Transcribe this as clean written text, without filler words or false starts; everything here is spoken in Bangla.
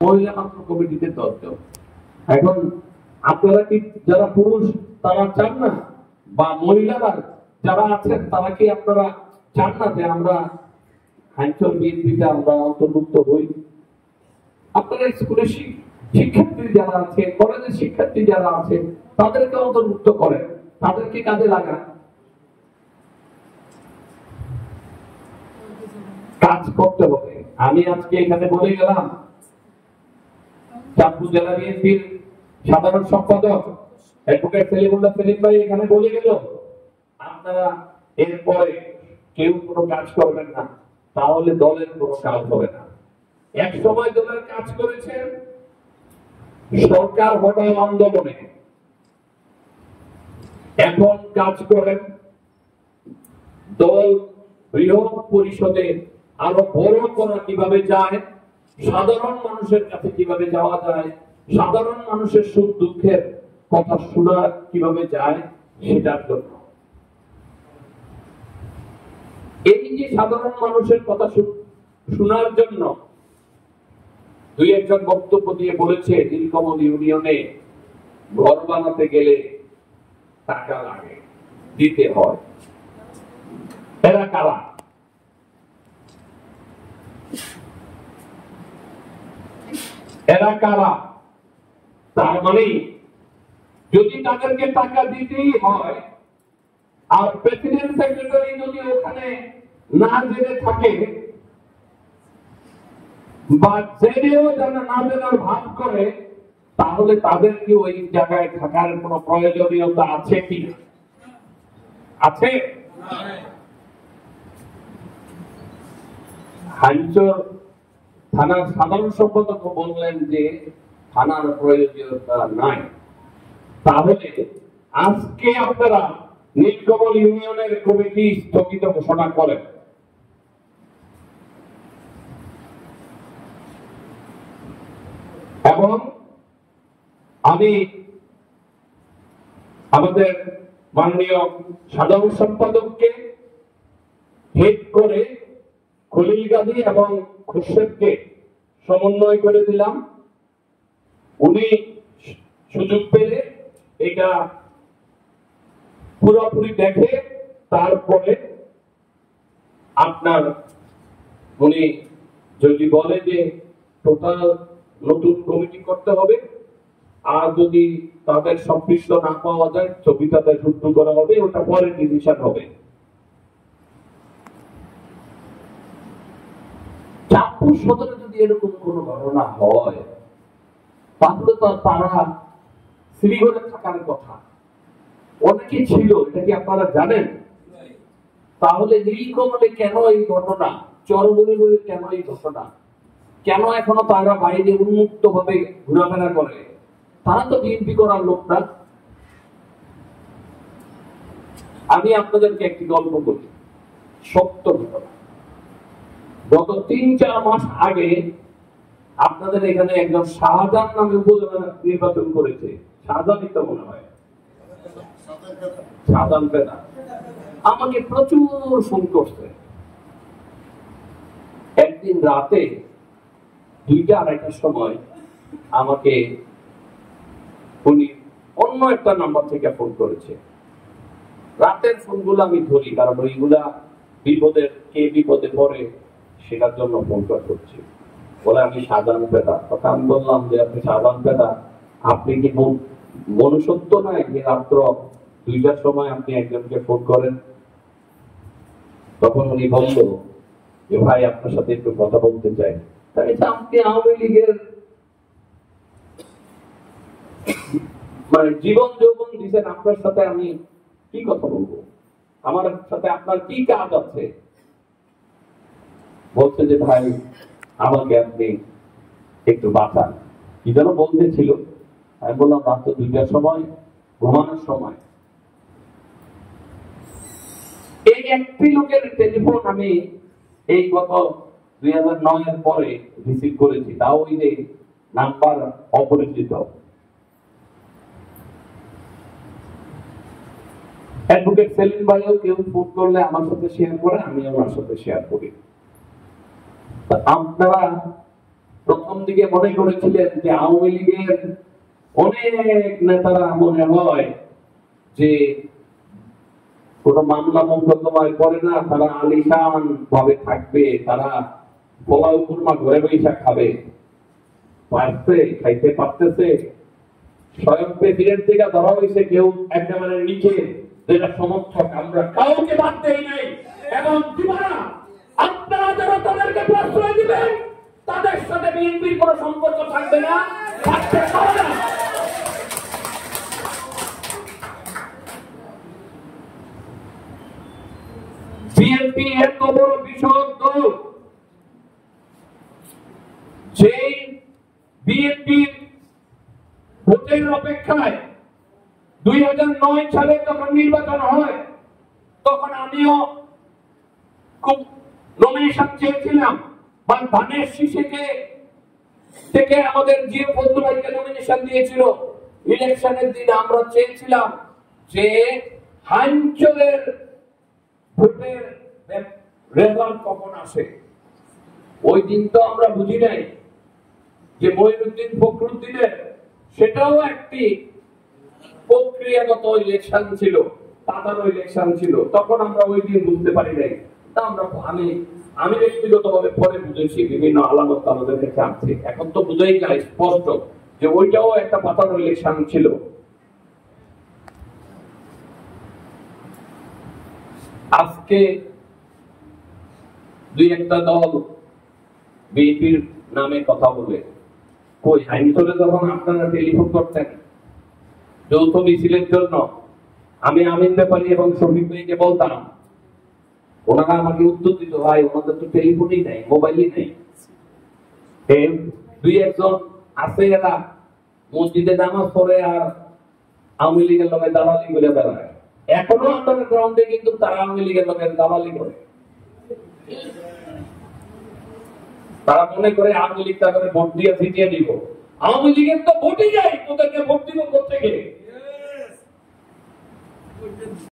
মহিলা মাত্র কমিটিতে 10 জন। এখন আপনারা কি যারা পুরুষ তারা চান না, বা মহিলারা যারা আছেন তারা কি আপনারা চান না যে আমরা হাইচর বিএনপিতে আমরা অন্তর্ভুক্ত হই? আপনারা স্কুলের শিক্ষার্থী যারা আছে, কলেজের শিক্ষার্থী যারা আছে, তাদেরকে অন্তর্ভুক্ত করেন, তাদেরকে কাজে লাগান, কাজ করতে হবে। আমি আজকে এখানে বলে গেলাম, চাঁদপুর জেলা বিএনপির সাধারণ সম্পাদক অ্যাডভোকেট সেলিমুল্লাহ সেলিম ভাই এখানে বলে গেল, আপনারা এরপরে কেউ কোনো কাজ করবেন না, তাহলে দলের কোনো কাজ হবে না। এক সময় দলের কাজ করেছেন সরকার হটাও আন্দোলনে, এখন কাজ করেন দল বৃহৎ পরিষদে আরো বড় করা কিভাবে যায়, সাধারণ মানুষের কাছে কিভাবে যাওয়া যায়, সাধারণ মানুষের সুখ দুঃখের কথা শোনা কিভাবে যায়, সেটার জন্য। এই যে সাধারণ মানুষের কথা শোনার জন্য দুই একজন বক্তব্য দিয়ে বলেছে নীলকমল ইউনিয়নে ঘর বানাতে গেলে টাকা লাগে, দিতে হয়। এরা কারা? এরা কারা? তার মানে যদি তাদেরকে টাকা দিতেই হয়, আর প্রেসিডেন্ট সেক্রেটারি যদি ওখানে না জেনে থাকে বা জেনেও যেন না জেনার ভাব করে, তাহলে তাদের কি ওই জায়গায় থাকার কোন প্রয়োজনীয়তা আছে কি? আছে? হাইচর থানার সাধারণ সম্পাদক বললেন যে থানার প্রয়োজনীয়তা নাই। তাহলে আজকে আপনারা নীলকমল ইউনিয়নের কমিটি স্থগিত ঘোষণা করেন। এবং আমি আমাদের মাননীয় সাধারণ সম্পাদককে হেড করে খলিল গাজী এবং খুরশেদকে সমন্বয় করে দিলাম। উনি সুযোগ পেলে এটা পুরোপুরি দেখে তারপরে আপনার উনি যদি বলে যে টোটাল নতুন কমিটি করতে হবে, আর যদি তাদের সম্পৃক্ত না পাওয়া যায় ছবি তাদের যুক্ত করা হবে, ওটা পরে ডিসিশন হবে। চাঁদপুর সদরে যদি এরকম কোন ঘটনা হয়, তাহলে তো তারা শ্রীগড়ে থাকার কথা। অনেকে ছিল, এটা কি আপনারা জানেন? তাহলে নীলকমলে কেন এই ঘটনা, চরমুনিগুলি কেন এই ঘটনা, কেন এখনো তারা বাইরে উন্মুক্ত ভাবে ঘোরাফেরা করে? তারা তো বিএনপি করার লোক না। আমি আপনাদেরকে একটি গল্প বলি, সত্য ঘটনা। গত 3-4 মাস আগে আপনাদের এখানে একজন শাহজাহান নামে উপজেলা নির্বাচন করেছে। শাহজাহানই তো মনে হয়, শাহজাহান পেদা আমাকে প্রচুর ফোন করছে। একদিন রাতে 2টা-2:30টার সময় আমাকে উনি অন্য একটা নাম্বার থেকে ফোন করেছে। রাতের ফোনগুলো আমি ধরি, কারণ ওইগুলা বিপদে পড়ে সেটার জন্য ফোন করছি। বলে আমি শাহজাহান পেদা। তখন আমি বললাম যে আপনি শাহজাহান পেদা, আপনি কি মনুষ্যত্ব নাই যে রাত্র 2টার সময় আপনি একজনকে ফোন করেন? তখন উনি বলল যে ভাই আপনার সাথে একটু কথা বলতে চাই। তাই আপনি আওয়ামী লীগের মানে জীবন যৌবন দিচ্ছেন, আপনার সাথে আমি কি কথা বলবো? আমার সাথে আপনার কি কাজ আছে? বলছে যে ভাই আমাকে আপনি একটু বাঁচান। কি যেন বলতেছিল, আমি বললাম রাত 2টার সময়, ঘুমানোর সময়। এই একটি লোকের টেলিফোন আমি এই গত 2009-এর পরে রিসিভ করেছি, তাও ওই যে নাম্বার অপরিচিত। অ্যাডভোকেট সেলিম ভাইও কেউ ফোন করলে আমার সাথে শেয়ার করে, আমি আমার সাথে শেয়ার করি। আপনারা প্রথম দিকে মনে করেছিলেন যে আওয়ামী লীগের অনেক নেতারা মনে হয় যে কোন মামলা মোকদ্দমায় পড়ে না, তারা আলিশান ভাবে থাকবে, তারা পোলাও কুরমা ঘরে বৈশা খাবে। পারছে, খাইতে পারতেছে। স্বয়ং প্রেসিডেন্ট থেকে ধরা হয়েছে কেউ একেবারে নিচে, যেটা সমর্থক, আমরা কাউকে বাদ দেই নাই এবং দিবানা। আপনারা যারা তাদেরকে প্রশ্রয় দিবেন তাদের সাথে বিএনপির কোনো সম্পর্ক থাকবে না, থাকতে পারে না। বিএনপি এত বড় বিষয় যে বিএনপির ভোটের অপেক্ষায় 2009 সালে যখন নির্বাচন হয় তখন আমিও খুব নমিনেশন চেয়েছিলাম, বা ধানের শীষে থেকে আমাদের জিও ফজলুল্লাহকে নমিনেশন দিয়েছিল। ইলেকশনের দিন আমরা চেয়েছিলাম যে হাইঞ্চলের ভোটের রেজাল্ট কখন আসে। ওই দিন তো আমরা বুঝি নাই যে মঈনুদ্দিন ফখরুদ্দিনের সেটাও একটি প্রক্রিয়াগত ইলেকশন ছিল, সাধারণ ইলেকশন ছিল। তখন আমরা ওই দিন বুঝতে পারি নাই। তা আমরা আমি ব্যক্তিগতভাবে পরে বুঝেছি, বিভিন্ন আলামত আমাদের কাছে আসছে। এখন তো বুঝেই যায় স্পষ্ট যে ওইটাও একটা পাতানো ইলেকশন ছিল। আজকে দুই একটা দল বিএনপির নামে কথা বলে, কই আইনসলে যখন আপনারা টেলিফোন করতেন যৌথ মিছিলের জন্য, আমি আমিন ব্যাপারী এবং শফিক ভাইকে বলতাম, ওনারা আমাকে উত্তর দিত, ভাই ওনাদের তো টেলিফোনই নাই, মোবাইলই নাই। দুই একজন আছে এরা মসজিদে নামাজ পড়ে আর আওয়ামী লীগের লোকের দালালি করে বেড়ায়। এখনো আপনাদের গ্রাউন্ডে কিন্তু তারা আওয়ামী লীগের লোকের দালালি করে। তারা মনে করে আওয়ামী লীগ তাদের ভোট দিয়ে জিতিয়ে দিব। আওয়ামী লীগের তো ভোটই যায়, তোদেরকে ভোট দিব কোথেকে?